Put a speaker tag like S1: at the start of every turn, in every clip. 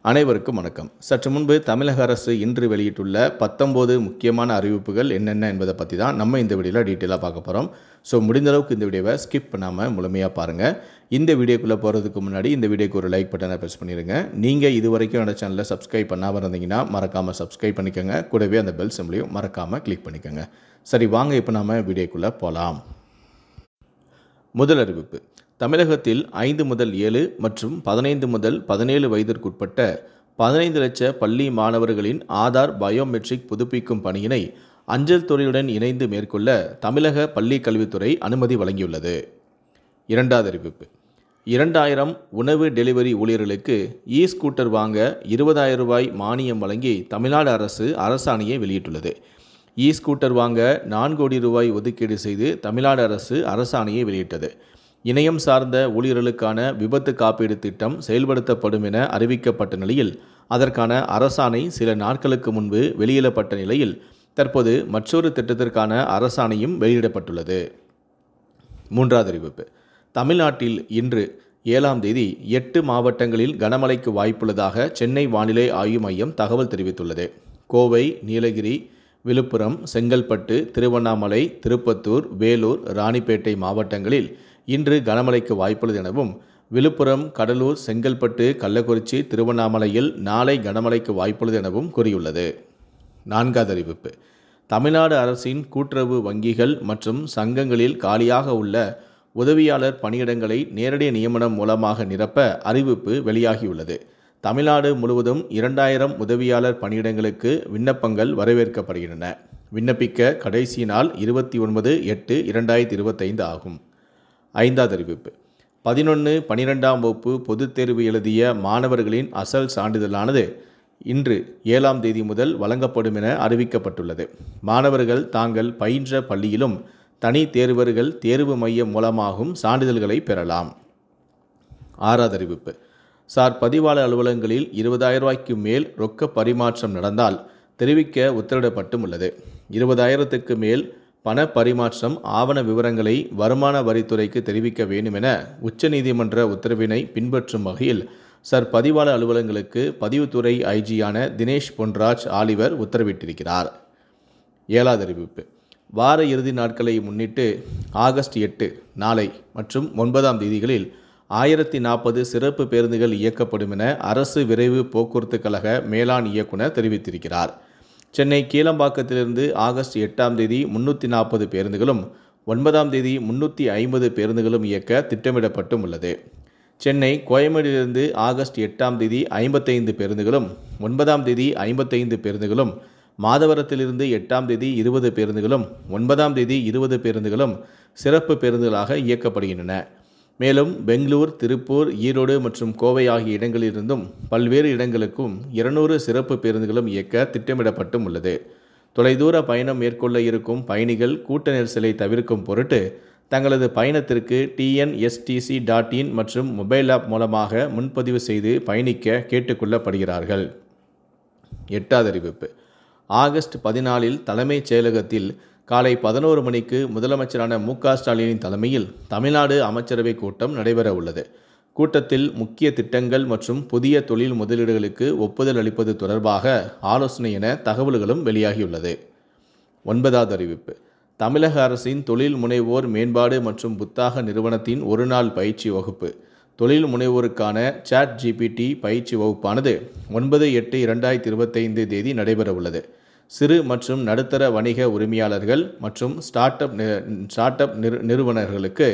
S1: அனைவருக்கும் வணக்கம். சற்று முன்பு தமிழக அரசு இன்று வெளியிட்டுள்ள 19 முக்கியமான அறிவிப்புகள் என்னென்ன என்பதை பற்றி தான் நம்ம இந்த வீடியோவில் டீட்டெயிலாக பார்க்க போகிறோம். ஸோ முடிந்த அளவுக்கு இந்த வீடியோவை ஸ்கிப் பண்ணாமல் முழுமையாக பாருங்கள். இந்த வீடியோக்குள்ளே போகிறதுக்கு முன்னாடி இந்த வீடியோக்கு ஒரு லைக் பட்டனை ப்ரெஸ் பண்ணிடுங்க. நீங்கள் இது வரைக்கும் என்னோட சேனலை சப்ஸ்கிரைப் பண்ணாமல் இருந்தீங்கன்னா மறக்காமல் சப்ஸ்கிரைப் பண்ணிக்கோங்க. கூடவே அந்த பெல் சிம்லையும் மறக்காமல் கிளிக் பண்ணிக்கோங்க. சரி, வாங்க இப்போ நம்ம வீடியோக்குள்ளே போகலாம். முதல் அறிவிப்பு: தமிழகத்தில் 5 முதல் 7 மற்றும் 15 முதல் 17 வயதிற்குட்பட்ட 15 லட்ச பள்ளி மாணவர்களின் ஆதார் பயோமெட்ரிக் புதுப்பிக்கும் பணியினை அஞ்சல் துறையுடன் இணைந்து மேற்கொள்ள தமிழக பள்ளி கல்வித்துறை அனுமதி வழங்கியுள்ளது. இரண்டாவது அறிவிப்பு: 2000 உணவு டெலிவரி ஊழியர்களுக்கு ஸ்கூட்டர் வாங்க 20,000 ரூபாய் மானியம் வழங்கி தமிழ்நாடு அரசு அரசாணையை வெளியிட்டுள்ளது. ஸ்கூட்டர் வாங்க 4 கோடி ரூபாய் ஒதுக்கீடு செய்து தமிழ்நாடு அரசு அரசாணையை வெளியிட்டது. இணையம் சார்ந்த ஊழியர்களுக்கான விபத்து காப்பீடு திட்டம் செயல்படுத்தப்படும் என அறிவிக்கப்பட்ட நிலையில் அதற்கான அரசாணை சில நாட்களுக்கு முன்பு வெளியிடப்பட்ட நிலையில் தற்போது மற்றொரு திட்டத்திற்கான அரசாணையும் வெளியிடப்பட்டுள்ளது. மூன்றாவது அறிவிப்பு: தமிழ்நாட்டில் இன்று 7ஆம் தேதி 8 மாவட்டங்களில் கனமழைக்கு வாய்ப்புள்ளதாக சென்னை வானிலை ஆய்வு மையம் தகவல் தெரிவித்துள்ளது. கோவை, நீலகிரி, விழுப்புரம், செங்கல்பட்டு, திருவண்ணாமலை, திருப்பத்தூர், வேலூர், ராணிப்பேட்டை மாவட்டங்களில் இன்று கனமழைக்கு வாய்ப்புள்ளது எனவும், விழுப்புரம், கடலூர், செங்கல்பட்டு, கள்ளக்குறிச்சி, திருவண்ணாமலையில் நாளை கனமழைக்கு வாய்ப்புள்ளது எனவும் கூறியுள்ளது. நான்காவது அறிவிப்பு: தமிழ்நாடு அரசின் கூட்டுறவு வங்கிகள் மற்றும் சங்கங்களில் காலியாக உள்ள உதவியாளர் பணியிடங்களை நேரடி நியமனம் மூலமாக நிரப்ப அறிவிப்பு வெளியாகியுள்ளது. தமிழ்நாடு முழுவதும் 2000 உதவியாளர் பணியிடங்களுக்கு விண்ணப்பங்கள் வரவேற்கப்படுகின்றன. விண்ணப்பிக்க கடைசி நாள் 29/8/2025 ஆகும். ஐந்தாவது அறிவிப்பு: 11, 12ஆம் வகுப்பு பொதுத் தேர்வு எழுதிய மாணவர்களின் அசல் சான்றிதழானது இன்று 7ஆம் தேதி முதல் வழங்கப்படும் என அறிவிக்கப்பட்டுள்ளது. மாணவர்கள் தாங்கள் பயின்ற பள்ளியிலும் தனி தேர்வர்கள் தேர்வு மையம் மூலமாகவும் சான்றிதழ்களை பெறலாம். ஆறாவது அறிவிப்பு: சார் பதிவாளர் அலுவலகங்களில் 20,000 ரூபாய்க்கு மேல் ரொக்க பரிமாற்றம் நடந்தால் தெரிவிக்க உத்தரவிடப்பட்டும் உள்ளது. 20,000க்கு மேல் பண பரிமாற்றம் ஆவண விவரங்களை வருமான வரித்துறைக்கு தெரிவிக்க வேண்டும் என உச்சநீதிமன்ற உத்தரவினை பின்பற்றும் வகையில் சார் பதிவாளர் அலுவலகங்களுக்கு பதிவுத்துறை ஐஜியான தினேஷ் பொன்ராஜ் ஆலிவர் உத்தரவிட்டிருக்கிறார். ஏழாவது அறிவிப்பு: வார இறுதி நாட்களை முன்னிட்டு ஆகஸ்ட் 8 நாளை மற்றும் 9ஆம் தேதிகளில் 1040 சிறப்பு பேருந்துகள் இயக்கப்படும் என அரசு விரைவு போக்குவரத்து கழக மேலாண் இயக்குனர் தெரிவித்திருக்கிறார். சென்னை கீழம்பாக்கத்திலிருந்து ஆகஸ்ட் 8ஆம் தேதி 340 பேருந்துகளும் 9ஆம் தேதி 350 பேருந்துகளும் இயக்க திட்டமிடப்பட்டும் உள்ளது. சென்னை கோயம்பேடிலிருந்து ஆகஸ்ட் 8ஆம் தேதி 55 பேருந்துகளும் 9ஆம் தேதி 55 பேருந்துகளும், மாதவரத்திலிருந்து 8ஆம் தேதி 20 பேருந்துகளும் 9ஆம் தேதி 20 பேருந்துகளும் சிறப்பு பேருந்துகளாக இயக்கப்படுகின்றன. மேலும் பெங்களூர், திருப்பூர், ஈரோடு மற்றும் கோவை ஆகிய இடங்களிலிருந்தும் பல்வேறு இடங்களுக்கும் 200 சிறப்பு பேருந்துகளும் இயக்க திட்டமிடப்பட்டும் உள்ளது. தொலைதூர பயணம் மேற்கொள்ள இருக்கும் பயணிகள் கூட்ட நெரிசலை தவிர்க்கும் பொருட்டு தங்களது பயணத்திற்கு tnstc.in மற்றும் மொபைல் ஆப் மூலமாக முன்பதிவு செய்து பயணிக்க கேட்டுக்கொள்ளப்படுகிறார்கள். எட்டாவது அறிவிப்பு: ஆகஸ்ட் 14 தலைமைச் செயலகத்தில் காலை 11 மணிக்கு முதலமைச்சரான மு.க. ஸ்டாலினின் தலைமையில் தமிழ்நாடு அமைச்சரவை கூட்டம் நடைபெற உள்ளது. கூட்டத்தில் முக்கிய திட்டங்கள் மற்றும் புதிய தொழில் முதலீடுகளுக்கு ஒப்புதல் அளிப்பது தொடர்பாக ஆலோசனை என தகவல்களும் வெளியாகியுள்ளது. ஒன்பதாவது அறிவிப்பு: தமிழக அரசின் தொழில் முனைவோர் மேம்பாடு மற்றும் புத்தாக்க நிறுவனத்தின் ஒருநாள் பயிற்சி வகுப்பு தொழில் முனைவோருக்கான ChatGPT பயிற்சி வகுப்பானது 9/8/2025 தேதி நடைபெற உள்ளது. சிறு மற்றும் நடுத்தர வணிக உரிமையாளர்கள் மற்றும் ஸ்டார்ட் அப் நிறுவனர்களுக்கு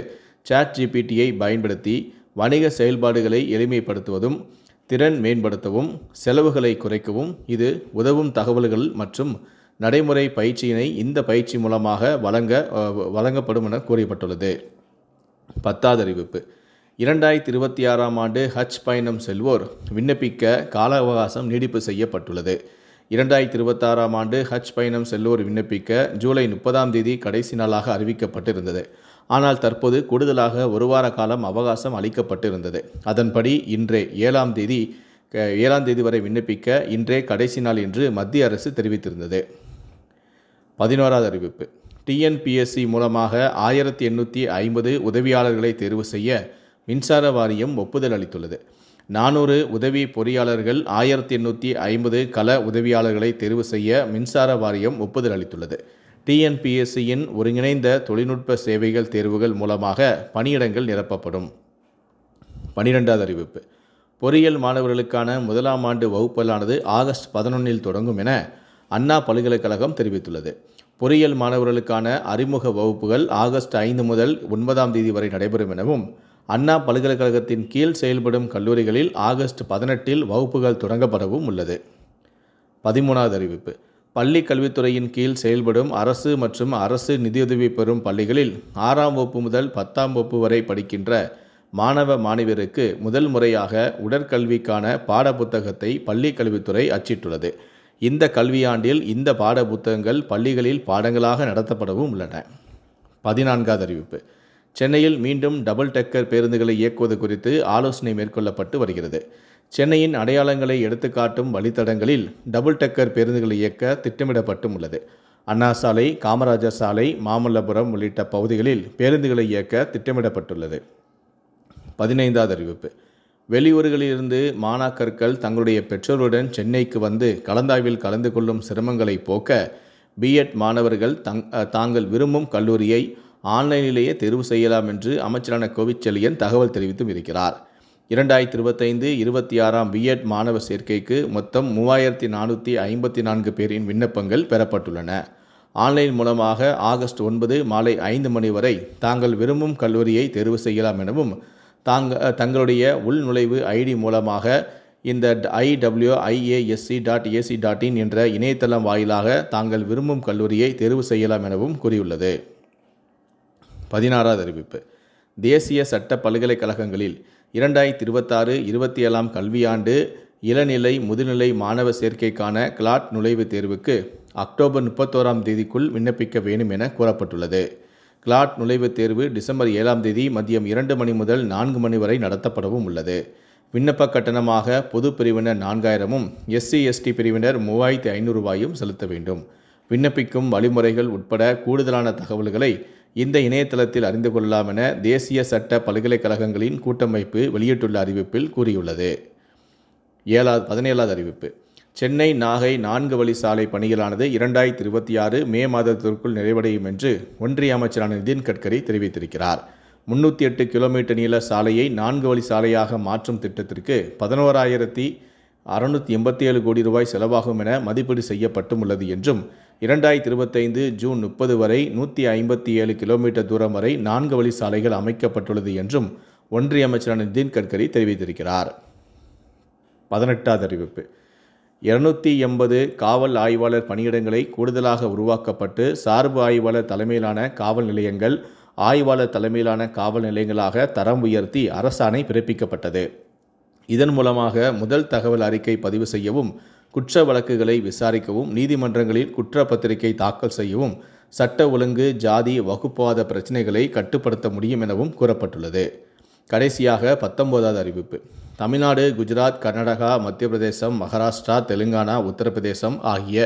S1: ChatGPTயை பயன்படுத்தி வணிக செயல்பாடுகளை எளிமைப்படுத்துவதும், திறன் மேம்படுத்தவும், செலவுகளை குறைக்கவும் இது உதவும் தகவல்கள் மற்றும் நடைமுறை பயிற்சியினை இந்த பயிற்சி மூலமாக வழங்கப்படும் என கூறப்பட்டுள்ளது. 10வது அறிவிப்பு: 2026ஆம் ஆண்டு ஹஜ் பயணம் செல்வோர் விண்ணப்பிக்க கால அவகாசம் நீடிப்பு செய்யப்பட்டுள்ளது. 2026ஆம் ஆண்டு ஹஜ் பயணம் செல்வோர் விண்ணப்பிக்க ஜூலை 30ஆம் தேதி கடைசி நாளாக அறிவிக்கப்பட்டிருந்தது. ஆனால் தற்போது கூடுதலாக ஒரு வார காலம் அவகாசம் அளிக்கப்பட்டிருந்தது. அதன்படி இன்றே 7ஆம் தேதி வரை விண்ணப்பிக்க இன்றே கடைசி நாள் என்று மத்திய அரசு தெரிவித்திருந்தது. 11வது அறிவிப்பு: TNPSC மூலமாக 1850 உதவியாளர்களை தேர்வு செய்ய மின்சார வாரியம் ஒப்புதல் அளித்துள்ளது. 400 உதவி பொறியாளர்கள் 1850 கள உதவியாளர்களை தேர்வு செய்ய மின்சார வாரியம் ஒப்புதல் அளித்துள்ளது. டிஎன்பிஎஸ்சியின் ஒருங்கிணைந்த தொழில்நுட்ப சேவைகள் தேர்வுகள் மூலமாக பணியிடங்கள் நிரப்பப்படும். 12வது அறிவிப்பு. பொறியியல் மாணவர்களுக்கான முதலாம் ஆண்டு வகுப்புகளானது ஆகஸ்ட் 11 தொடங்கும் என அண்ணா பல்கலைக்கழகம் தெரிவித்துள்ளது. பொறியியல் மாணவர்களுக்கான அறிமுக வகுப்புகள் ஆகஸ்ட் 5 முதல் 9ஆம் தேதி வரை நடைபெறும் எனவும், அண்ணா பல்கலைக்கழகத்தின் கீழ் செயல்படும் கல்லூரிகளில் ஆகஸ்ட் 18 வகுப்புகள் தொடங்கப்படவும் உள்ளது. 13வது அறிவிப்பு. பள்ளி கல்வித்துறையின் கீழ் செயல்படும் அரசு மற்றும் அரசு நிதியுதவி பெறும் பள்ளிகளில் 6ஆம் வகுப்பு முதல் 10ஆம் வகுப்பு வரை படிக்கின்ற மாணவ மாணவியருக்கு முதல் முறையாக உடற்கல்விக்கான பாடப்புத்தகத்தை பள்ளி கல்வித்துறை அச்சிட்டுள்ளது. இந்த கல்வியாண்டில் இந்த பாட புத்தகங்கள் பள்ளிகளில் பாடங்களாக நடத்தப்படவும் உள்ளன. 14வது அறிவிப்பு. சென்னையில் மீண்டும் டபுள் டெக்கர் பேருந்துகளை இயக்குவது குறித்து ஆலோசனை மேற்கொள்ளப்பட்டு வருகிறது. சென்னையின் அடையாளங்களை எடுத்துக்காட்டும் வழித்தடங்களில் டபுள் டெக்கர் பேருந்துகளை இயக்க திட்டமிடப்பட்டும் உள்ளது. அண்ணா சாலை, காமராஜர் சாலை, மாமல்லபுரம் உள்ளிட்ட பகுதிகளில் பேருந்துகளை இயக்க திட்டமிடப்பட்டுள்ளது. 15வது அறிவிப்பு. வெளியூர்களிலிருந்து மாணாக்கர்கள் தங்களுடைய பெற்றோருடன் சென்னைக்கு வந்து கலந்தாய்வில் கலந்து கொள்ளும் சிரமங்களை போக்க பிஎட் மாணவர்கள் தாங்கள் விரும்பும் கல்லூரியை ஆன்லைனிலேயே தேர்வு செய்யலாம் என்று அமைச்சரான கோவிச்செழியன் தகவல் தெரிவித்தும் இருக்கிறார். 2025-26 பிஎட் மாணவர் சேர்க்கைக்கு மொத்தம் 3454 பேரின் விண்ணப்பங்கள் பெறப்பட்டுள்ளன. ஆன்லைன் மூலமாக ஆகஸ்ட் 9 மாலை 5 மணி வரை தாங்கள் விரும்பும் கல்லூரியை தேர்வு செய்யலாம் எனவும், தங்களுடைய உள்நுழைவு ஐடி மூலமாக இந்த iwIASC.ac.in என்ற இணையதளம் வாயிலாக தாங்கள் விரும்பும் கல்லூரியை தேர்வு செய்யலாம் எனவும் கூறியுள்ளது. 16வது அறிவிப்பு. தேசிய சட்ட பல்கலைக்கழகங்களில் 2026-27 கல்வியாண்டு இளநிலை முதுநிலை மாணவர் சேர்க்கைக்கான கிளாட் நுழைவுத் தேர்வுக்கு அக்டோபர் 31ஆம் தேதிக்குள் விண்ணப்பிக்க வேண்டும் என கூறப்பட்டுள்ளது. கிளாட் நுழைவுத் தேர்வு டிசம்பர் 7ஆம் தேதி மதியம் 2 மணி முதல் 4 மணி வரை நடத்தப்படவும் உள்ளது. விண்ணப்ப கட்டணமாக பொது பிரிவினர் 4000 SC/ST பிரிவினர் 3500 செலுத்த வேண்டும். விண்ணப்பிக்கும் வழிமுறைகள் உட்பட கூடுதலான தகவல்களை இந்த இணையதளத்தில் அறிந்து கொள்ளலாம் என தேசிய சட்ட பல்கலைக்கழகங்களின் கூட்டமைப்பு வெளியிட்டுள்ள அறிவிப்பில் கூறியுள்ளது. 17வது அறிவிப்பு. சென்னை நாகை 4 வழி சாலை பணிகளானது 2026 மே மாதத்திற்குள் நிறைவடையும் என்று ஒன்றிய அமைச்சரான நிதின் கட்கரி தெரிவித்திருக்கிறார். 308 கிலோமீட்டர் நீள சாலையை 4 வழி சாலையாக மாற்றும் திட்டத்திற்கு 11,687 கோடி ரூபாய் செலவாகும் என மதிப்பீடு செய்யப்பட்டும் உள்ளது என்றும், 2025 ஜூன் 30 வரை 157 கிலோமீட்டர் தூரம் வரை 4 வழி சாலைகள் அமைக்கப்பட்டுள்ளது என்றும் ஒன்றிய அமைச்சரான நிதின் கட்கரி தெரிவித்திருக்கிறார். 18வது அறிவிப்பு. 280 காவல் ஆய்வாளர் பணியிடங்களை கூடுதலாக உருவாக்கப்பட்டு சார்பு ஆய்வாளர் தலைமையிலான காவல் நிலையங்கள் ஆய்வாளர் தலைமையிலான காவல் நிலையங்களாக தரம் உயர்த்தி அரசாணை பிறப்பிக்கப்பட்டது. இதன் மூலமாக முதல் தகவல் அறிக்கை பதிவு செய்யவும், குற்ற வழக்குகளை விசாரிக்கவும், நீதிமன்றங்களில் குற்றப்பத்திரிகை தாக்கல் செய்யவும், சட்ட ஒழுங்கு, ஜாதி, வகுப்புவாத பிரச்சினைகளை கட்டுப்படுத்த முடியும் எனவும் கூறப்பட்டுள்ளது. கடைசியாக 19வது அறிவிப்பு. தமிழ்நாடு, குஜராத், கர்நாடகா, மத்திய பிரதேசம், மகாராஷ்டிரா, தெலுங்கானா, உத்தரப்பிரதேசம் ஆகிய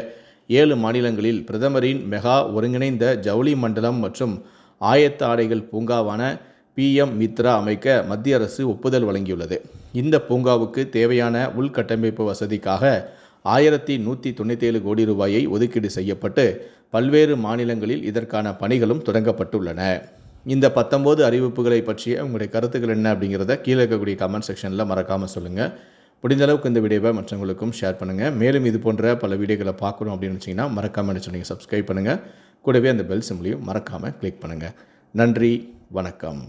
S1: 7 மாநிலங்களில் பிரதமரின் மெகா ஒருங்கிணைந்த ஜவுளி மண்டலம் மற்றும் ஆயத்த ஆடைகள் பூங்காவான PM மித்ரா அமைக்க மத்திய அரசு ஒப்புதல் வழங்கியுள்ளது. இந்த பூங்காவுக்கு தேவையான உள்கட்டமைப்பு வசதிக்காக 1197 கோடி ரூபாயை ஒதுக்கீடு செய்யப்பட்டு பல்வேறு மாநிலங்களில் இதற்கான பணிகளும் தொடங்கப்பட்டுள்ளன. இந்த 19 அறிவிப்புகளை பற்றிய உங்களுடைய கருத்துக்கள் என்ன அப்படிங்கிறத கீழே இருக்கக்கூடிய கமெண்ட் செக்ஷனில் மறக்காமல் சொல்லுங்கள். முடிந்த அளவுக்கு இந்த வீடியோவை மற்றவங்களுக்கும் ஷேர் பண்ணுங்கள். மேலும் இது போன்ற பல வீடியோக்களை பார்க்கணும் அப்படின்னு வச்சிங்கன்னா மறக்காமல் சொன்னீங்க சப்ஸ்கிரைப் பண்ணுங்கள். கூடவே அந்த பெல் சிம்பிளையும் மறக்காமல் கிளிக் பண்ணுங்கள். நன்றி, வணக்கம்.